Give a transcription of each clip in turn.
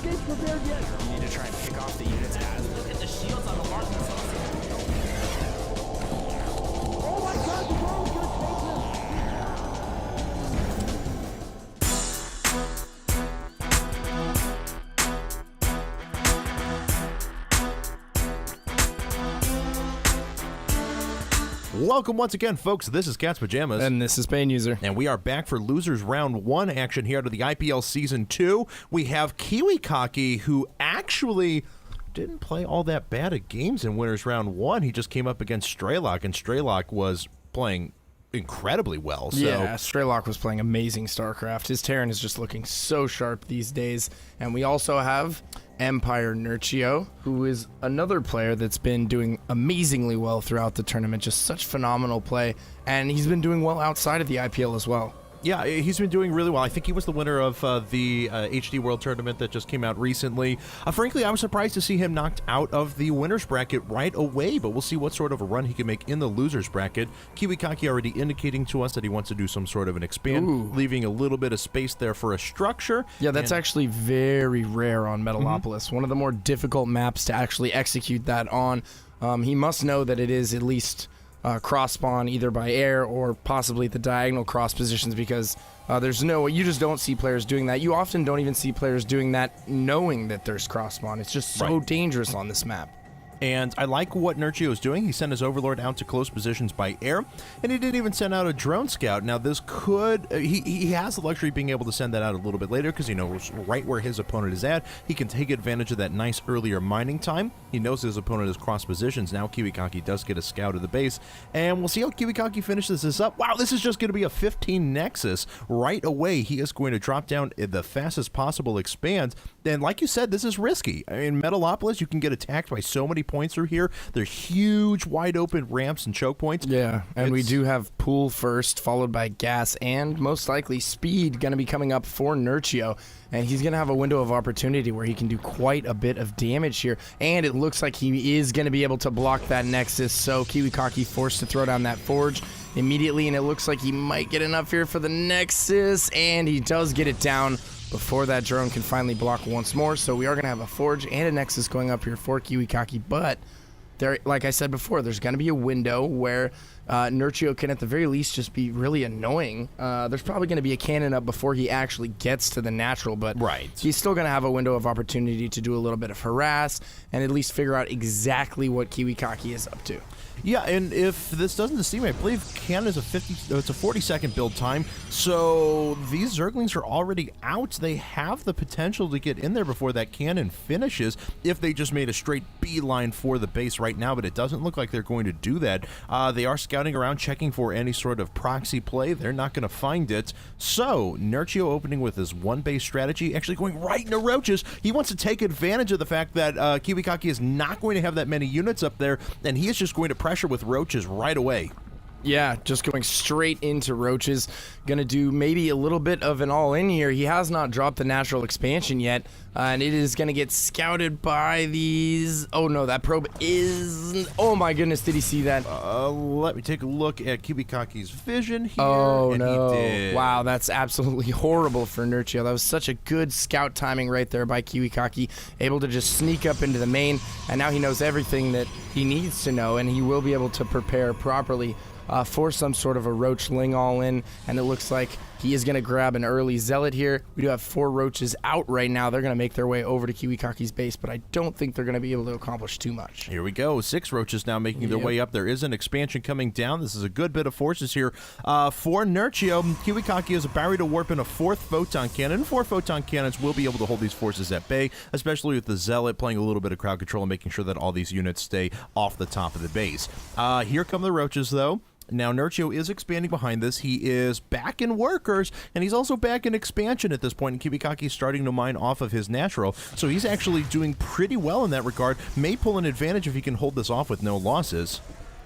You need to try and pick off the units as. Look at the shields on the Martin. Oh my god, the drone's gonna take Welcome once again, folks. This is Cat's Pajamas. And this is Bane User. And we are back for Losers Round 1 action here out of the IPL Season 2. We have KiWiKaKi, who actually didn't play all that bad at games in Winners Round 1. He just came up against Straylock, and Straylock was playing incredibly well. So. Yeah, Straylock was playing amazing StarCraft. His Terran is just looking so sharp these days. And we also have Empire Nerchio, who is another player that's been doing amazingly well throughout the tournament. Just such phenomenal play. And he's been doing well outside of the IPL as well. Yeah, he's been doing really well. I think he was the winner of the HD World Tournament that just came out recently. Frankly, I was surprised to see him knocked out of the winner's bracket right away, but we'll see what sort of a run he can make in the loser's bracket. KiWiKaKi already indicating to us that he wants to do some sort of an expand, leaving a little bit of space there for a structure. Yeah, that's actually very rare on Metalopolis. One of the more difficult maps to actually execute that on. He must know that it is at least cross spawn either by air or possibly the diagonal cross positions, because you just don't see players doing that. You often don't even see players doing that knowing that there's cross spawn. It's just so dangerous on this map. And I like what Nerchio is doing. He sent his Overlord out to close positions by air, and he didn't even send out a drone scout. Now, this could... he has the luxury of being able to send that out a little bit later because he knows right where his opponent is at. He can take advantage of that nice earlier mining time. He knows his opponent has crossed positions. Now, KiWiKaKi does get a scout of the base, and we'll see how KiWiKaKi finishes this up. Wow, this is just going to be a 15 Nexus. Right away, he is going to drop down the fastest possible expand. And like you said, this is risky. I mean, Metalopolis, you can get attacked by so many points through here. They're huge, wide open ramps and choke points. Yeah, and we do have pool first, followed by gas, and most likely speed going to be coming up for Nerchio. And he's going to have a window of opportunity where he can do quite a bit of damage here. And it looks like he is going to be able to block that Nexus, so KiWiKaKi forced to throw down that Forge immediately, and it looks like he might get enough here for the Nexus, and he does get it down before that drone can finally block once more. So we are going to have a Forge and a Nexus going up here for KiWiKaKi, but there, like I said before, there's going to be a window where Nerchio can at the very least just be really annoying. There's probably going to be a cannon up before he actually gets to the natural, but he's still going to have a window of opportunity to do a little bit of harass and at least figure out exactly what KiWiKaKi is up to. Yeah, and if this doesn't deceive me, I believe cannon is it's a 40-second build time, so these Zerglings are already out. They have the potential to get in there before that cannon finishes if they just made a straight beeline for the base right now, but it doesn't look like they're going to do that. They are scouting around, checking for any sort of proxy play. They're not going to find it. So, Nerchio opening with his one-base strategy, actually going right into Roaches. He wants to take advantage of the fact that KiWiKaKi is not going to have that many units up there, and he is just going to pressure with Roaches right away. Yeah, just going straight into Roaches. Going to do maybe a little bit of an all-in here. He has not dropped the natural expansion yet, and it is going to get scouted by these... Oh, no, that probe is... Oh, my goodness, did he see that? Let me take a look at KiWiKaKi's vision here. Oh, and no. He did. Wow, that's absolutely horrible for Nerchio. That was such a good scout timing right there by KiWiKaKi, able to just sneak up into the main, and now he knows everything that he needs to know, and he will be able to prepare properly for some sort of a Roach Ling all-in, and it looks like he is going to grab an early Zealot here. We do have 4 Roaches out right now. They're going to make their way over to KiWiKaKi's base, but I don't think they're going to be able to accomplish too much. Here we go. 6 Roaches now making their way up. There is an expansion coming down. This is a good bit of forces here for Nerchio. KiWiKaKi is about to warp in a 4th Photon Cannon. 4 Photon Cannons will be able to hold these forces at bay, especially with the Zealot playing a little bit of crowd control and making sure that all these units stay off the top of the base. Here come the Roaches, though. Now, Nerchio is expanding behind this. He is back in workers, and he's also back in expansion at this point, and KiWiKaKi is starting to mine off of his natural. So he's actually doing pretty well in that regard. May pull an advantage if he can hold this off with no losses.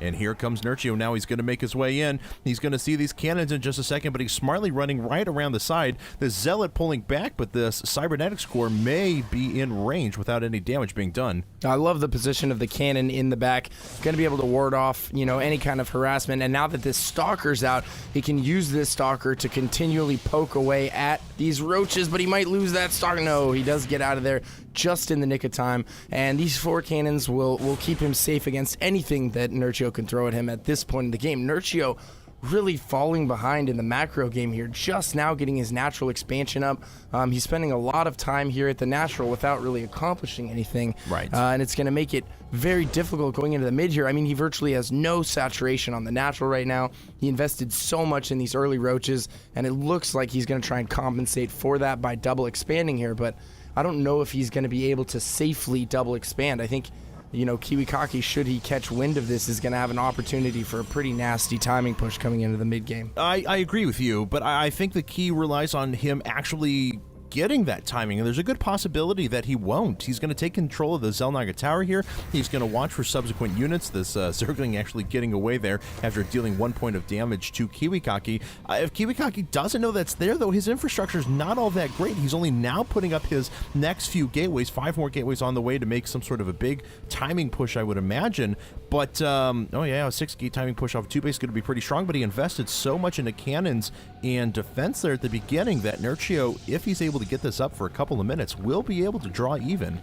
And here comes Nerchio. Now he's going to make his way in. He's going to see these cannons in just a second, but he's smartly running right around the side. The Zealot pulling back, but this Cybernetics Core may be in range without any damage being done. I love the position of the cannon in the back. Going to be able to ward off, any kind of harassment. And now that this Stalker's out, he can use this Stalker to continually poke away at these roaches, but he might lose that Stalker. No, he does get out of there just in the nick of time. And these 4 cannons will keep him safe against anything that Nerchio can throw at him at this point in the game. Nerchio really falling behind in the macro game here, just now getting his natural expansion up. He's spending a lot of time here at the natural without really accomplishing anything. Right. And it's going to make it very difficult going into the mid here. I mean, he virtually has no saturation on the natural right now. He invested so much in these early roaches, and it looks like he's going to try and compensate for that by double expanding here, but I don't know if he's going to be able to safely double expand. I think KiWiKaKi, should he catch wind of this, is going to have an opportunity for a pretty nasty timing push coming into the mid game. I agree with you, but I think the key relies on him actually getting that timing, and there's a good possibility that he won't. He's going to take control of the Xel'Naga Tower here. He's going to watch for subsequent units. This Zergling actually getting away there after dealing 1 point of damage to KiWiKaKi. If KiWiKaKi doesn't know that's there, though, his infrastructure is not all that great. He's only now putting up his next few gateways, 5 more gateways on the way to make some sort of a big timing push, I would imagine. But, a 6 gate timing push off 2 base is going to be pretty strong, but he invested so much into cannons and defense there at the beginning that Nerchio, if he's able to get this up for a couple of minutes, will be able to draw even.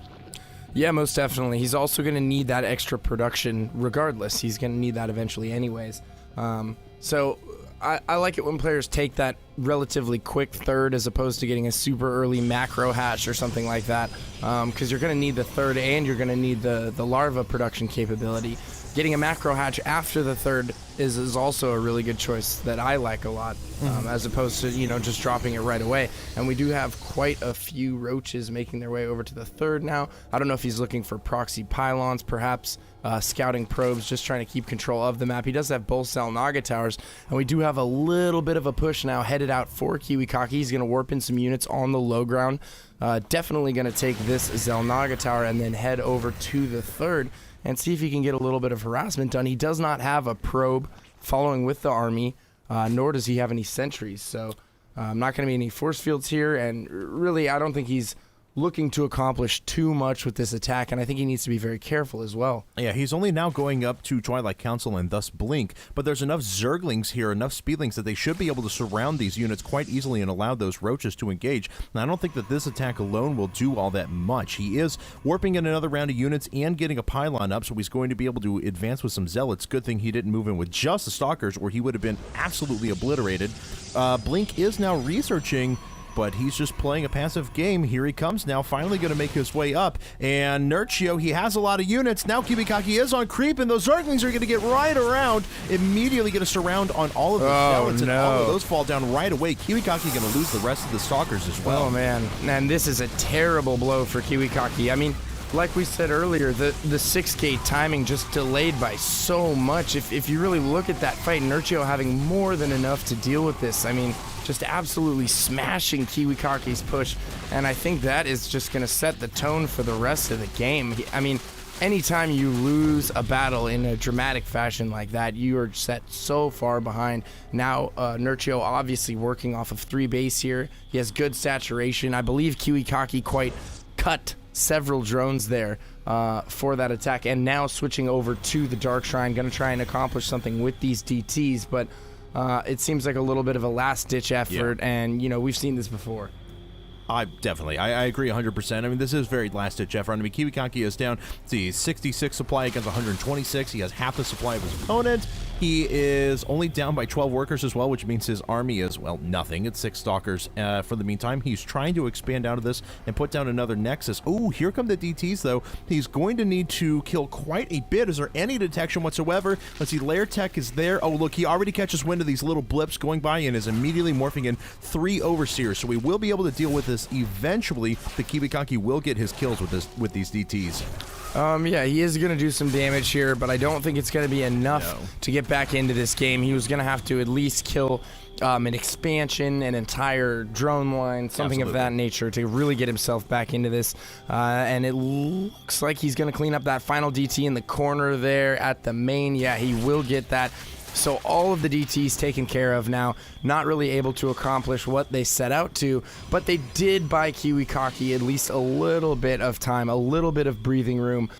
Yeah, most definitely. He's also going to need that extra production regardless. He's going to need that eventually anyways. So I like it when players take that relatively quick third as opposed to getting a super early macro hatch or something like that, because you're going to need the third and you're going to need the larva production capability. Getting a macro hatch after the third is also a really good choice that I like a lot, as opposed to just dropping it right away. And we do have quite a few roaches making their way over to the third now. I don't know if he's looking for proxy pylons, perhaps scouting probes, just trying to keep control of the map. He does have both Xel'Naga towers, and we do have a little bit of a push now headed out for KiWiKaKi. He's going to warp in some units on the low ground. Definitely going to take this Xel'Naga tower and then head over to the third and see if he can get a little bit of harassment done. He does not have a probe following with the army, nor does he have any sentries, so not going to be any force fields here, and really I don't think he's looking to accomplish too much with this attack, and I think he needs to be very careful as well. Yeah, he's only now going up to Twilight Council and thus Blink, but there's enough Zerglings here, enough Speedlings that they should be able to surround these units quite easily and allow those roaches to engage. And I don't think that this attack alone will do all that much. He is warping in another round of units and getting a pylon up, so he's going to be able to advance with some Zealots. Good thing he didn't move in with just the Stalkers, or he would have been absolutely obliterated. Blink is now researching, but he's just playing a passive game. Here he comes now, finally going to make his way up. And Nerchio, he has a lot of units. Now KiWiKaKi is on creep, and those Zerglings are going to get right around, immediately get a surround on all of the Zealots, and all of those fall down right away. KiWiKaKi going to lose the rest of the Stalkers as well. Oh, man. And this is a terrible blow for KiWiKaKi. I mean, like we said earlier, the 6 gate timing just delayed by so much. If you really look at that fight, Nerchio having more than enough to deal with this. I mean, just absolutely smashing KiWiKaKi's push, and I think that is just going to set the tone for the rest of the game. I mean, anytime you lose a battle in a dramatic fashion like that, you are set so far behind. Now, Nerchio obviously working off of 3 base here. He has good saturation. I believe KiWiKaKi quite cut several drones there for that attack, and now switching over to the Dark Shrine, going to try and accomplish something with these DTs, but it seems like a little bit of a last-ditch effort, and, we've seen this before. I agree 100%. I mean, this is very last-ditch effort. I mean, KiWiKaKi is down, let's see, 66 supply against 126. He has half the supply of his opponent. He is only down by 12 workers as well, which means his army is, well, nothing. It's 6 Stalkers. For the meantime, he's trying to expand out of this and put down another Nexus. Ooh, here come the DTs, though. He's going to need to kill quite a bit. Is there any detection whatsoever? Let's see, Lair Tech is there. Oh, look, he already catches wind of these little blips going by and is immediately morphing in 3 Overseers. So we will be able to deal with this eventually. The KiWiKaKi will get his kills with these DTs. Yeah, he is going to do some damage here, but I don't think it's going to be enough to get back into this game. He was going to have to at least kill an expansion, an entire drone line, something of that nature to really get himself back into this. And it looks like he's going to clean up that final DT in the corner there at the main. Yeah, he will get that. So all of the DTs taken care of now, not really able to accomplish what they set out to, but they did buy KiWiKaKi at least a little bit of time, a little bit of breathing room,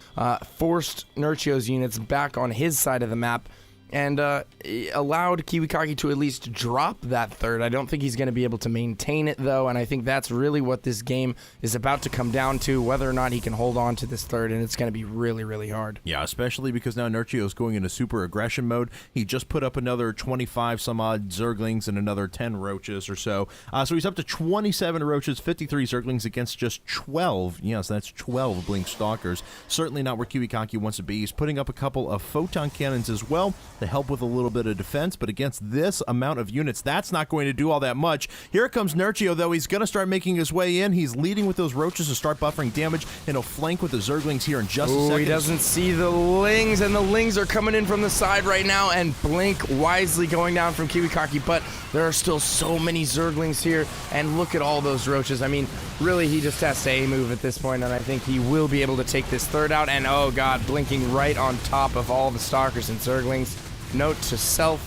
forced Nerchio's units back on his side of the map, and allowed KiWiKaKi to at least drop that third. I don't think he's going to be able to maintain it, though, and I think that's really what this game is about to come down to, whether or not he can hold on to this third, and it's going to be really, really hard. Yeah, especially because now Nerchio is going into super aggression mode. He just put up another 25 some odd Zerglings and another 10 Roaches or so. So he's up to 27 Roaches, 53 Zerglings against just 12. Yes, that's 12 Blink Stalkers. Certainly not where KiWiKaKi wants to be. He's putting up a couple of Photon Cannons as well to help with a little bit of defense, but against this amount of units, that's not going to do all that much. Here comes Nerchio, though. He's going to start making his way in. He's leading with those Roaches to start buffering damage, and he'll flank with the Zerglings here in just a second. He doesn't see the Lings, and the Lings are coming in from the side right now, and Blink wisely going down from KiWiKaKi, but there are still so many Zerglings here, and look at all those Roaches. I mean, really, he just has to A-move at this point, and I think he will be able to take this third out, and oh god, blinking right on top of all the Stalkers and Zerglings. Note to self,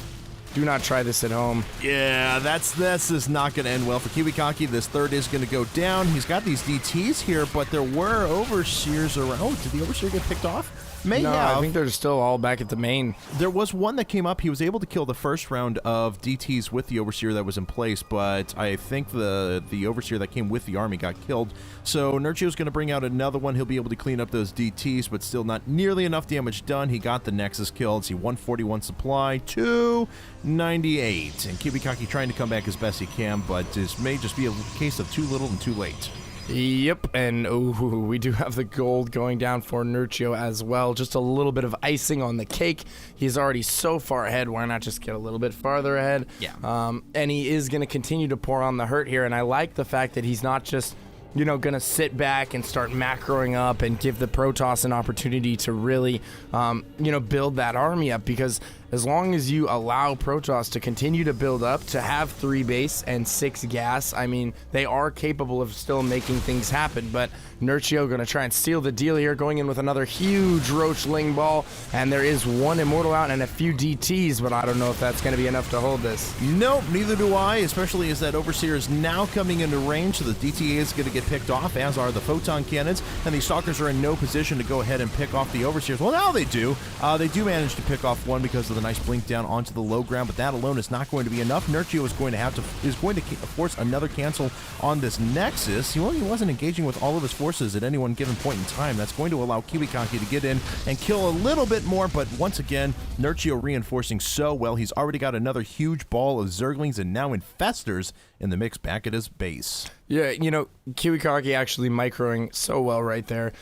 do not try this at home. Yeah, this is not going to end well for KiWiKaKi. This third is going to go down. He's got these DTs here, but there were Overseers around. Oh, did the Overseer get picked off? No, I think they're still all back at the main. There was one that came up. He was able to kill the first round of DTs with the Overseer that was in place, but I think the Overseer that came with the army got killed. So Nerchio's going to bring out another one. He'll be able to clean up those DTs, but still not nearly enough damage done. He got the Nexus killed. See, 141 supply, 298. And KiWiKaKi trying to come back as best he can, but this may just be a case of too little and too late. Yep, and we do have the gold going down for Nerchio as well. Just a little bit of icing on the cake. He's already so far ahead. Why not just get a little bit farther ahead? Yeah. And he is going to continue to pour on the hurt here, and I like the fact that he's not just, going to sit back and start macroing up and give the Protoss an opportunity to really, build that army up, because as long as you allow Protoss to continue to build up, to have 3 base and 6 gas, I mean, they are capable of still making things happen. But Nerchio going to try and seal the deal here, going in with another huge Roachling ball, and there is 1 Immortal out and a few DTs, but I don't know if that's going to be enough to hold this. Nope, neither do I, especially as that Overseer is now coming into range, so the DTA is going to get picked off, as are the Photon Cannons, and the Stalkers are in no position to go ahead and pick off the Overseers. Well, now they do. They do manage to pick off one because of the nice blink down onto the low ground, but that alone is not going to be enough. Nerchio is going to force another cancel on this Nexus. Well, he wasn't engaging with all of his forces at any one given point in time. That's going to allow KiWiKaKi to get in and kill a little bit more, but once again, Nerchio reinforcing so well. He's already got another huge ball of Zerglings and now Infestors in the mix back at his base. Yeah, KiWiKaKi actually microing so well right there.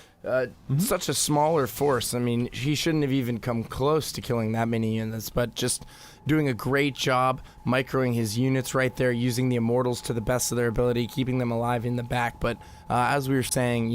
Such a smaller force. I mean, he shouldn't have even come close to killing that many units, but just doing a great job microing his units right there, using the Immortals to the best of their ability, keeping them alive in the back. But as we were saying,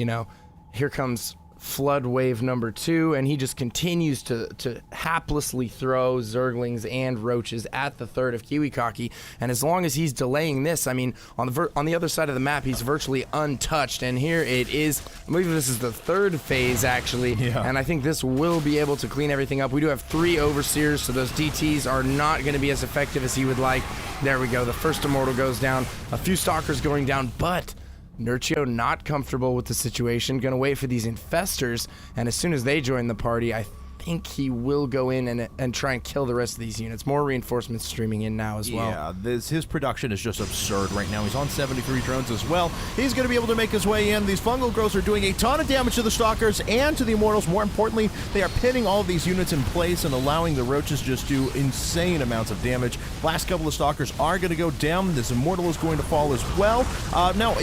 here comes Flood Wave number 2, and he just continues to haplessly throw Zerglings and Roaches at the third of KiWiKaKi, and as long as he's delaying this, I mean, on the other side of the map, he's virtually untouched, and here it is. I believe this is the third phase, actually, and I think this will be able to clean everything up. We do have 3 Overseers, so those DTs are not going to be as effective as he would like. There we go. The first Immortal goes down, a few Stalkers going down, but Nerchio not comfortable with the situation, going to wait for these Infestors, and as soon as they join the party, I think he will go in and try and kill the rest of these units. More reinforcements streaming in now as well. Yeah, his production is just absurd right now. He's on 73 drones as well. He's going to be able to make his way in. These fungal growths are doing a ton of damage to the Stalkers and to the Immortals. More importantly, they are pinning all of these units in place and allowing the Roaches just do insane amounts of damage. Last couple of Stalkers are going to go down. This Immortal is going to fall as well. Now,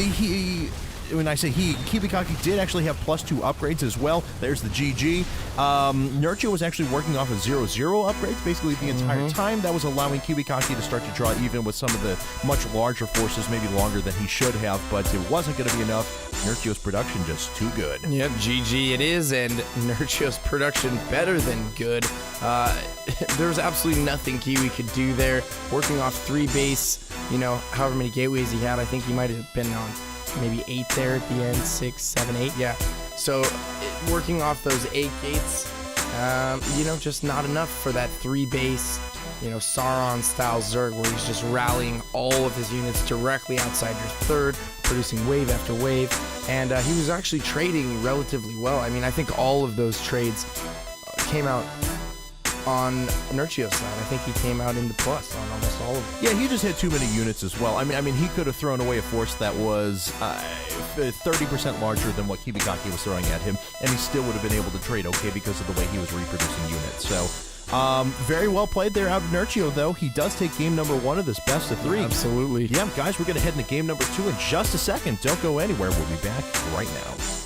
when I say he, KiWiKaKi did actually have +2 upgrades as well. There's the GG. Nerchio was actually working off of 0-0 upgrades basically the entire time. That was allowing KiWiKaKi to start to draw even with some of the much larger forces, maybe longer than he should have, but it wasn't going to be enough. Nerchio's production just too good. Yep, GG it is, and Nerchio's production better than good. There was absolutely nothing Kiwi could do there. Working off 3 base, however many gateways he had, I think he might have been on maybe 8 there at the end, 6, 7, 8, yeah. So working off those 8 gates, just not enough for that 3 base, Sauron-style Zerg where he's just rallying all of his units directly outside your third, producing wave after wave, and he was actually trading relatively well. I mean, I think all of those trades came out on Nerchio's side. I think he came out in the plus on almost all of them. Yeah, he just had too many units as well. I mean, he could have thrown away a force that was 30% larger than what KiWiKaKi was throwing at him, and he still would have been able to trade okay because of the way he was reproducing units. So, very well played there out of Nerchio, though. He does take game number 1 of this best of 3. Absolutely. Yeah, guys, we're going to head into game number 2 in just a second. Don't go anywhere. We'll be back right now.